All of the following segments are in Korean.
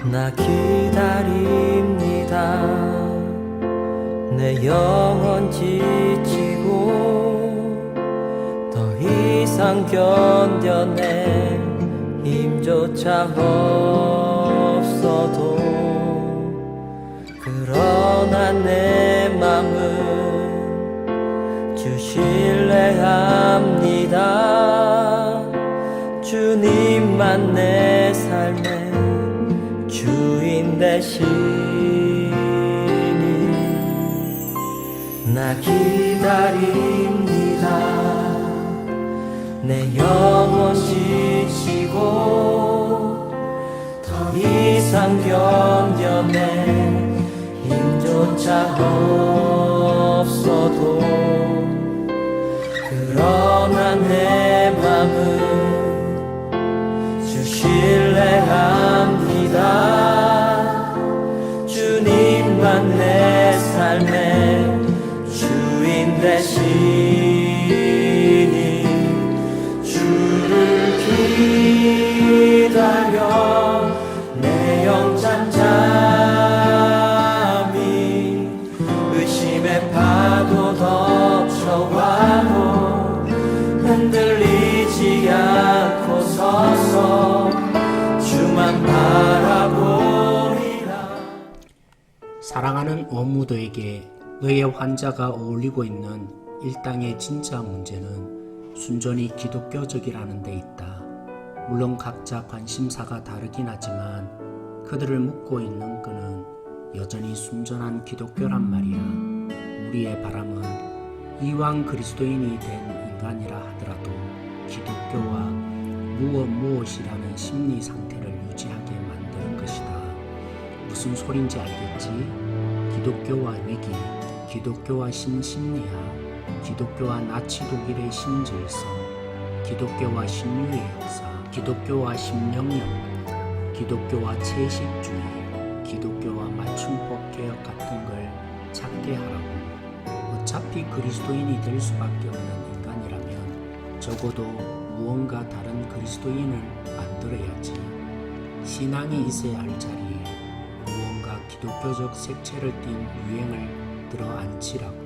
나 기다립니다. 내 영혼 지치고 더 이상 견뎌낼 힘조차 없어도 그러나 내 맘은 주 신뢰합니다. 주님만 내 삶의 주인 되시니 나 기다립니다. 내 영혼 지치고 더 이상 견뎌낼 힘조차 없어도 그러나 내 맘은 주 신뢰합니다. 주님만 내 삶의 주인 되시니 주를 기다려 내 영장 잠이 의심의 파도 덮쳐와도 흔들리지 않고 서서 주만 바라보리라. 사랑하는 원무도에게 너의 환자가 어울리고 있는 일당의 진짜 문제는 순전히 기독교적이라는 데 있다. 물론 각자 관심사가 다르긴 하지만 그들을 묶고 있는 끈은 여전히 순전한 기독교란 말이야. 우리의 바람은 이왕 그리스도인이 된 인간이라 하더라도 기독교와 무엇이라는 심리 상태를 유지하게 만드는 것이다. 무슨 소린지 알겠지? 기독교와 위기, 기독교와 신심리학, 기독교와 나치 독일의 신질성, 기독교와 신유의 역사, 기독교와 심령연구, 기독교와 채식주의, 기독교와 맞춤법 개혁 같은 걸 찾게 하라고. 어차피 그리스도인이 될 수밖에 없는 인간이라면 적어도 무언가 다른 그리스도인을 만들어야지. 신앙이 있어야 할 자리에 무언가 기독교적 색채를 띤 유행을 들어앉히라고.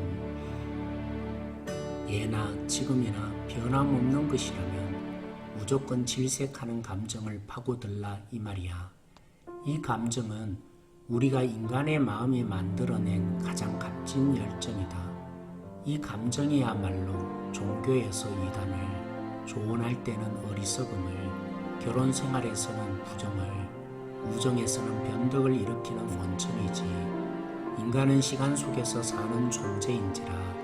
예나 지금이나 변함없는 것이라면 무조건 질색하는 감정을 파고들라 이 말이야. 이 감정은 우리가 인간의 마음이 만들어낸 가장 값진 열정이다. 이 감정이야말로 종교에서 이단을, 조언할 때는 어리석음을, 결혼 생활에서는 부정을, 우정에서는 변덕을 일으키는 원천이지. 인간은 시간 속에서 사는 존재인지라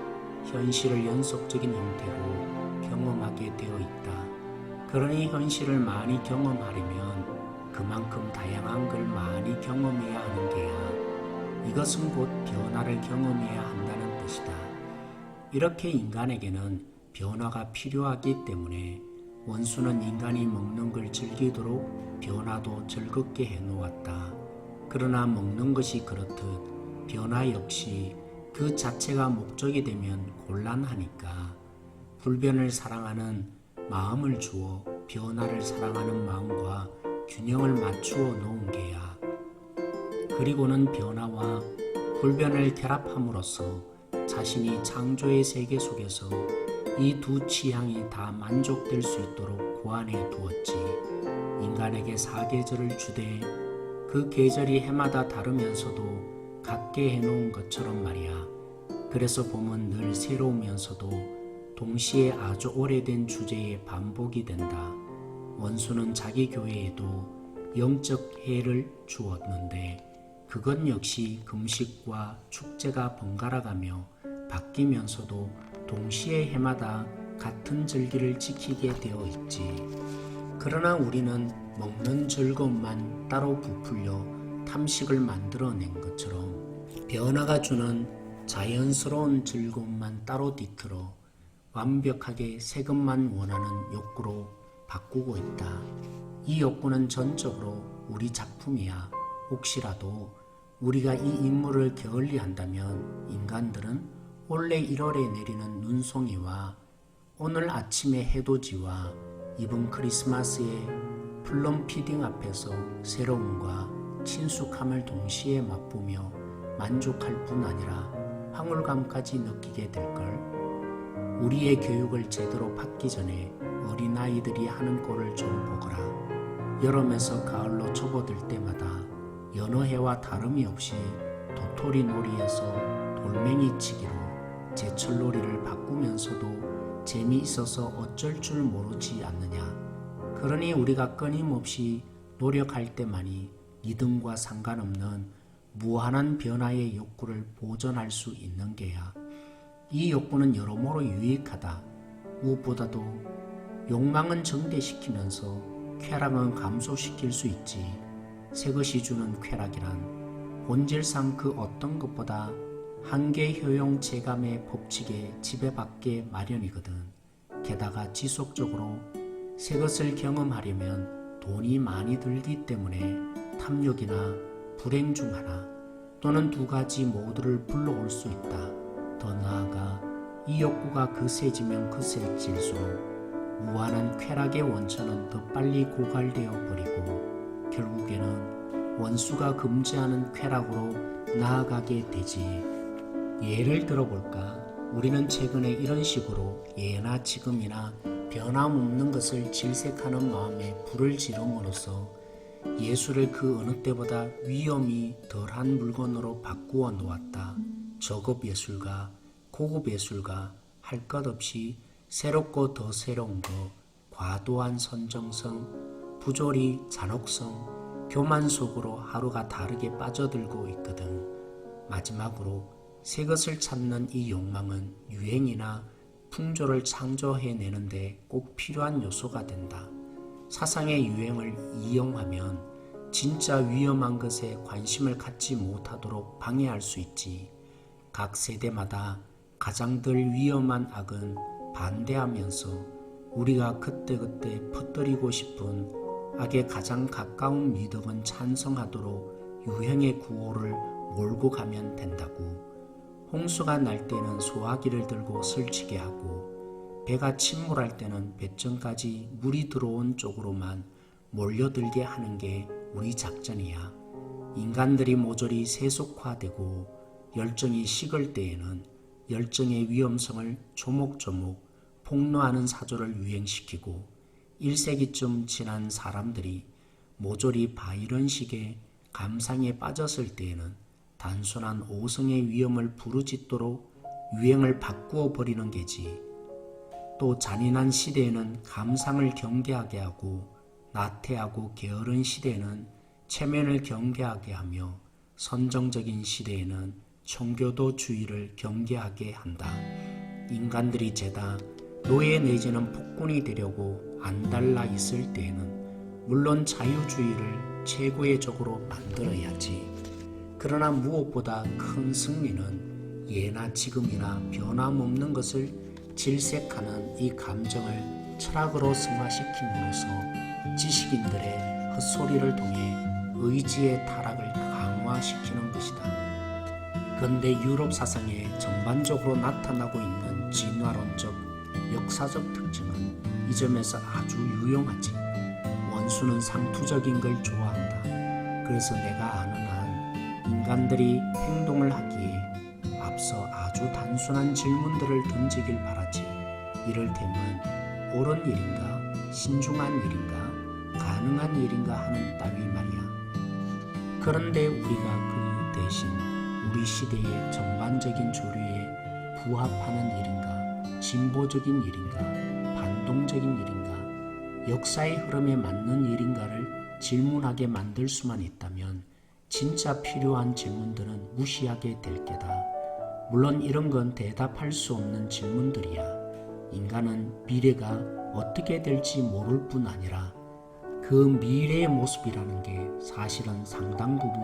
현실을 연속적인 형태로 경험하게 되어 있다. 그러니 현실을 많이 경험하려면 그만큼 다양한 걸 많이 경험해야 하는 게야. 이것은 곧 변화를 경험해야 한다는 뜻이다. 이렇게 인간에게는 변화가 필요하기 때문에 원수는 인간이 먹는 걸 즐기도록 변화도 즐겁게 해놓았다. 그러나 먹는 것이 그렇듯 변화 역시 그 자체가 목적이 되면 곤란하니까 불변을 사랑하는 마음을 주어 변화를 사랑하는 마음과 균형을 맞추어 놓은 게야. 그리고는 변화와 불변을 결합함으로써 자신이 창조의 세계 속에서 이 두 취향이 다 만족될 수 있도록 고안해 두었지. 인간에게 사계절을 주되 그 계절이 해마다 다르면서도 같게 해놓은 것처럼 말이야. 그래서 봄은 늘 새로우면서도 동시에 아주 오래된 주제의 반복이 된다. 원수는 자기 교회에도 영적 해를 주었는데 그것 역시 금식과 축제가 번갈아가며 바뀌면서도 동시에 해마다 같은 절기를 지키게 되어 있지. 그러나 우리는 먹는 즐거움만 따로 부풀려 탐식을 만들어낸 것처럼 변화가 주는 자연스러운 즐거움만 따로 뒤틀어 완벽하게 새 것만 원하는 욕구로 바꾸고 있다. 이 욕구는 전적으로 우리 작품이야. 혹시라도 우리가 이 인물을 게을리한다면 인간들은 올해 1월에 내리는 눈송이와 오늘 아침의 해돋이와 이번 크리스마스의 플럼 피딩 앞에서 새로움과 친숙함을 동시에 맛보며 만족할 뿐 아니라 황홀감까지 느끼게 될걸. 우리의 교육을 제대로 받기 전에 어린아이들이 하는 꼴을 좀 보거라. 여름에서 가을로 접어들 때마다 여느 해와 다름이 없이 도토리 놀이에서 돌멩이 치기로 제철 놀이를 바꾸면서도 재미있어서 어쩔 줄 모르지 않느냐. 그러니 우리가 끊임없이 노력할 때만이 이등과 상관없는 무한한 변화의 욕구를 보존할 수 있는 게야. 이 욕구는 여러모로 유익하다. 무엇보다도 욕망은 증대시키면서 쾌락은 감소시킬 수 있지. 새것이 주는 쾌락이란 본질상 그 어떤 것보다 한계 효용 체감의 법칙에 지배받게 마련이거든. 게다가 지속적으로 새것을 경험하려면 돈이 많이 들기 때문에 탐욕이나 불행 중 하나 또는 두 가지 모두를 불러올 수 있다. 더 나아가 이 욕구가 거세지면 거세질수록 무한한 쾌락의 원천은 더 빨리 고갈되어 버리고 결국에는 원수가 금지하는 쾌락으로 나아가게 되지. 예를 들어볼까? 우리는 최근에 이런 식으로 예나 지금이나 변함없는 것을 질색하는 마음에 불을 지름으로써 예술을 그 어느 때보다 위험이 덜한 물건으로 바꾸어 놓았다. 저급 예술가, 고급 예술가 할 것 없이 새롭고 더 새로운 것, 과도한 선정성, 부조리, 잔혹성, 교만 속으로 하루가 다르게 빠져들고 있거든. 마지막으로 새 것을 찾는 이 욕망은 유행이나 풍조를 창조해내는데 꼭 필요한 요소가 된다. 사상의 유행을 이용하면 진짜 위험한 것에 관심을 갖지 못하도록 방해할 수 있지. 각 세대마다 가장 덜 위험한 악은 반대하면서 우리가 그때그때 퍼뜨리고 싶은 악에 가장 가까운 미덕은 찬성하도록 유행의 구호를 몰고 가면 된다고. 홍수가 날 때는 소화기를 들고 설치게 하고 배가 침몰할 때는 배전까지 물이 들어온 쪽으로만 몰려들게 하는 게 우리 작전이야. 인간들이 모조리 세속화되고 열정이 식을 때에는 열정의 위험성을 조목조목 폭로하는 사조를 유행시키고 1세기쯤 지난 사람들이 모조리 바이런식의 감상에 빠졌을 때에는 단순한 오성의 위험을 부르짖도록 유행을 바꾸어 버리는 게지. 또 잔인한 시대에는 감상을 경계하게 하고 나태하고 게으른 시대에는 체면을 경계하게 하며 선정적인 시대에는 청교도주의를 경계하게 한다. 인간들이 죄다 노예 내지는 폭군이 되려고 안달나 있을 때에는 물론 자유주의를 최고의 적으로 만들어야지. 그러나 무엇보다 큰 승리는 예나 지금이나 변함없는 것을 질색하는 이 감정을 철학으로 승화시킴으로써 지식인들의 헛소리를 통해 의지의 타락을 강화시키는 것이다. 그런데 유럽 사상에 전반적으로 나타나고 있는 진화론적 역사적 특징은 이 점에서 아주 유용하지. 원수는 상투적인 걸 좋아한다. 그래서 내가 아는 한 인간들이 행동을 하기에 앞서 아주 단순한 질문들을 던지길 바라지. 이를테면 옳은 일인가, 신중한 일인가, 가능한 일인가 하는 따위 말이야. 그런데 우리가 그 대신 우리 시대의 전반적인 조류에 부합하는 일인가, 진보적인 일인가, 반동적인 일인가, 역사의 흐름에 맞는 일인가를 질문하게 만들 수만 있다면 진짜 필요한 질문들은 무시하게 될 게다. 물론 이런 건 대답할 수 없는 질문들이야. 인간은 미래가 어떻게 될지 모를 뿐 아니라 그 미래의 모습이라는 게 사실은 상당 부분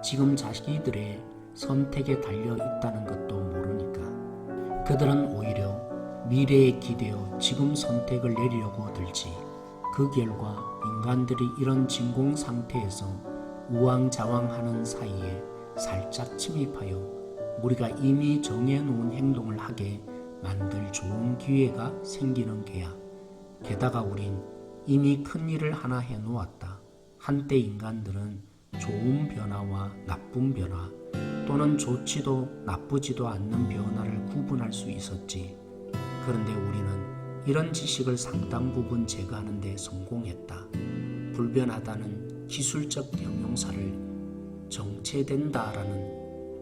지금 자기들의 선택에 달려 있다는 것도 모르니까. 그들은 오히려 미래에 기대어 지금 선택을 내리려고 들지. 그 결과 인간들이 이런 진공 상태에서 우왕좌왕하는 사이에 살짝 침입하여 우리가 이미 정해놓은 행동을 하게 만들 좋은 기회가 생기는 게야. 게다가 우린 이미 큰 일을 하나 해놓았다. 한때 인간들은 좋은 변화와 나쁜 변화 또는 좋지도 나쁘지도 않는 변화를 구분할 수 있었지. 그런데 우리는 이런 지식을 상당 부분 제거하는 데 성공했다. 불변하다는 기술적 형용사를 정체된다라는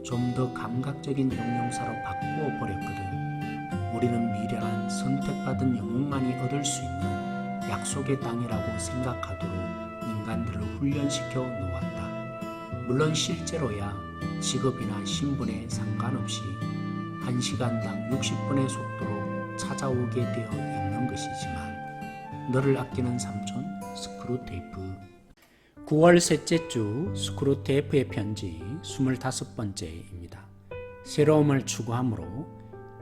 좀 더 감각적인 형용사로 바꾸어 버렸거든. 우리는 미련한 선택받은 영혼만이 얻을 수 있는 약속의 땅이라고 생각하도록 인간들을 훈련시켜 놓았다. 물론 실제로야 직업이나 신분에 상관없이 1시간당 60분의 속도로 찾아오게 되어 있는 것이지만 너를 아끼는 삼촌 스크루테이프. 9월 셋째 주 스크루테이프의 편지 25번째입니다. 새로움을 추구함으로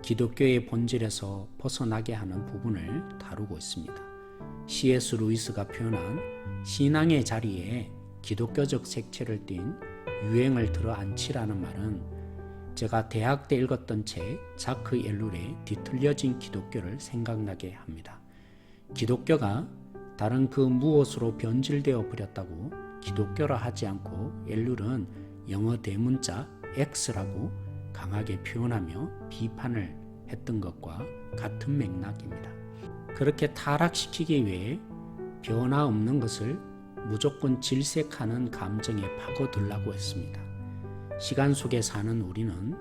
기독교의 본질에서 벗어나게 하는 부분을 다루고 있습니다. C.S. 루이스가 표현한 신앙의 자리에 기독교적 색채를 띤 유행을 들어앉히라는 말은 제가 대학 때 읽었던 책 자크 엘룰의 뒤틀려진 기독교를 생각나게 합니다. 기독교가 다른 그 무엇으로 변질되어 버렸다고 기독교라 하지 않고 엘룰은 영어 대문자 X라고 강하게 표현하며 비판을 했던 것과 같은 맥락입니다. 그렇게 타락시키기 위해 변화 없는 것을 무조건 질색하는 감정에 파고들라고 했습니다. 시간 속에 사는 우리는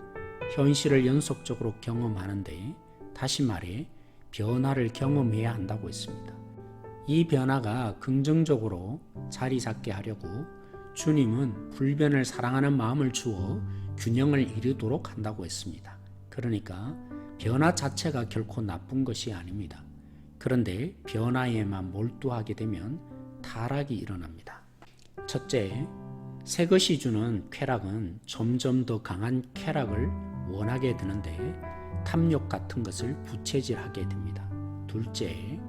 현실을 연속적으로 경험하는데 다시 말해 변화를 경험해야 한다고 했습니다. 이 변화가 긍정적으로 자리 잡게 하려고 주님은 불변을 사랑하는 마음을 주어 균형을 이루도록 한다고 했습니다. 그러니까 변화 자체가 결코 나쁜 것이 아닙니다. 그런데 변화에만 몰두하게 되면 타락이 일어납니다. 첫째, 새 것이 주는 쾌락은 점점 더 강한 쾌락을 원하게 되는데 탐욕 같은 것을 부채질하게 됩니다. 둘째,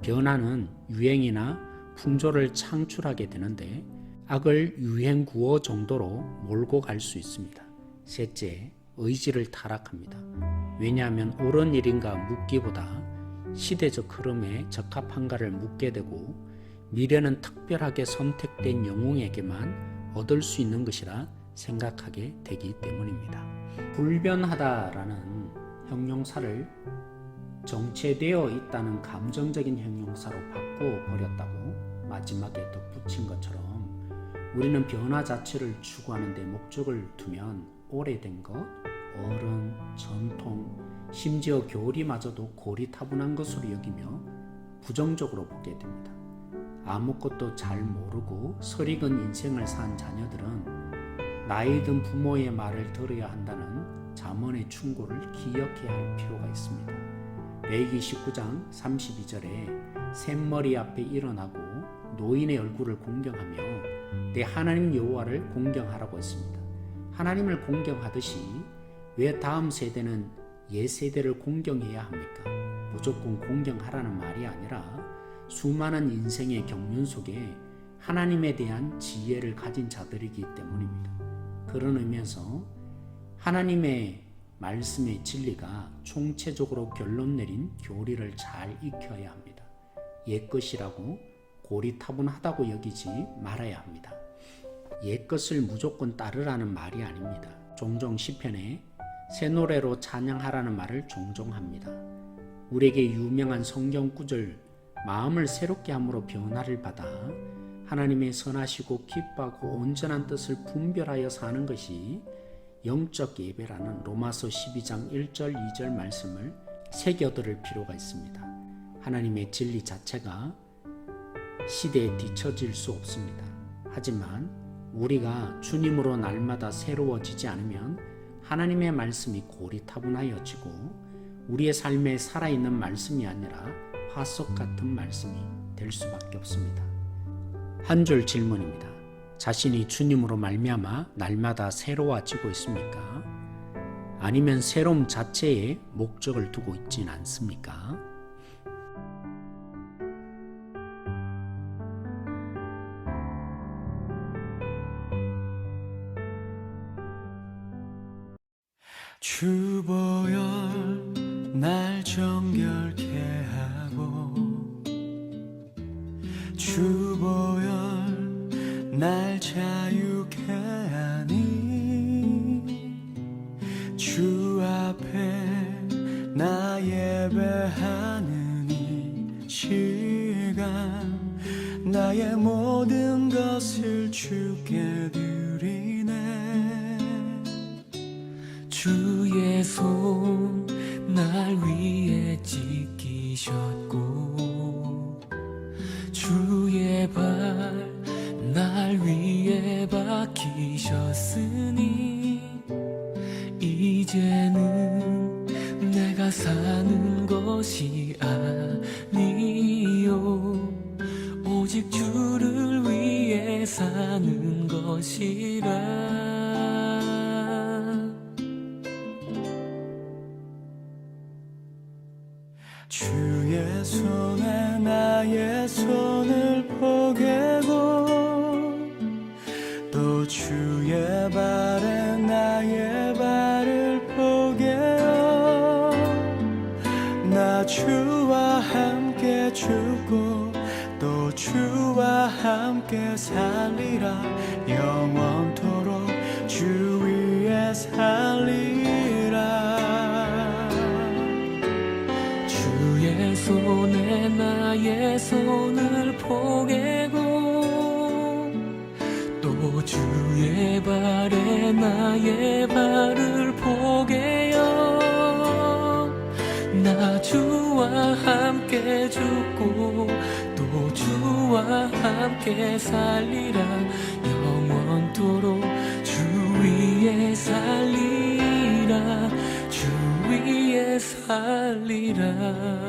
변화는 유행이나 풍조를 창출하게 되는데 악을 유행구어 정도로 몰고 갈 수 있습니다. 셋째, 의지를 타락합니다. 왜냐하면 옳은 일인가 묻기보다 시대적 흐름에 적합한가를 묻게 되고 미래는 특별하게 선택된 영웅에게만 얻을 수 있는 것이라 생각하게 되기 때문입니다. 불변하다라는 형용사를 정체되어 있다는 감정적인 형용사로 바꾸어 버렸다고 마지막에 덧붙인 것처럼 우리는 변화 자체를 추구하는 데 목적을 두면 오래된 것, 어른, 전통, 심지어 교리마저도 고리타분한 것으로 여기며 부정적으로 보게 됩니다. 아무것도 잘 모르고 설익은 인생을 산 자녀들은 나이 든 부모의 말을 들어야 한다는 잠언의 충고를 기억해야 할 필요가 있습니다. 레위기 19장 32절에 샘머리 앞에 일어나고 노인의 얼굴을 공경하며 내 하나님 여호와를 공경하라고 했습니다. 하나님을 공경하듯이 왜 다음 세대는 옛 세대를 공경해야 합니까? 무조건 공경하라는 말이 아니라 수많은 인생의 경륜 속에 하나님에 대한 지혜를 가진 자들이기 때문입니다. 그런 의미에서 하나님의 말씀의 진리가 총체적으로 결론 내린 교리를 잘 익혀야 합니다. 옛것이라고 고리타분하다고 여기지 말아야 합니다. 옛것을 무조건 따르라는 말이 아닙니다. 종종 시편에 새 노래로 찬양하라는 말을 종종 합니다. 우리에게 유명한 성경 구절 마음을 새롭게 함으로 변화를 받아 하나님의 선하시고 기뻐하고 온전한 뜻을 분별하여 사는 것이 영적 예배라는 로마서 12장 1절 2절 말씀을 새겨들을 필요가 있습니다. 하나님의 진리 자체가 시대에 뒤처질 수 없습니다. 하지만 우리가 주님으로 날마다 새로워지지 않으면 하나님의 말씀이 고리타분하여지고 우리의 삶에 살아있는 말씀이 아니라 화석 같은 말씀이 될 수밖에 없습니다. 한 줄 질문입니다. 자신이 주님으로 말미암아 날마다 새로워지고 있습니까? 아니면 새로움 자체에 목적을 두고 있진 않습니까? 주보혈 날 정결케 하고 주보혈 날 자유 예배하는 이 시간 나의 모든 것을 주께 드리네. 주의 손 날 위에 지키셨고 주의 발 날 위에 박히셨으니 이제는 내가 사는 것이 아니요 오직 주를 위해 사는 것이라. 주의 손에 나의 손을 포개고 또 주의 발에 나의 발을 포개어 나 주와 함께 죽고 또 주와 함께 살리라. 영원토록 주 위에 살리라. 주의 손에 나의 손을 포개고 또 주의 발에 나의 발을 포개어 나 주와 함께 죽고 또 주와 함께 살리라. 영원토록 주 위에 살리라. 주 위에 살리라.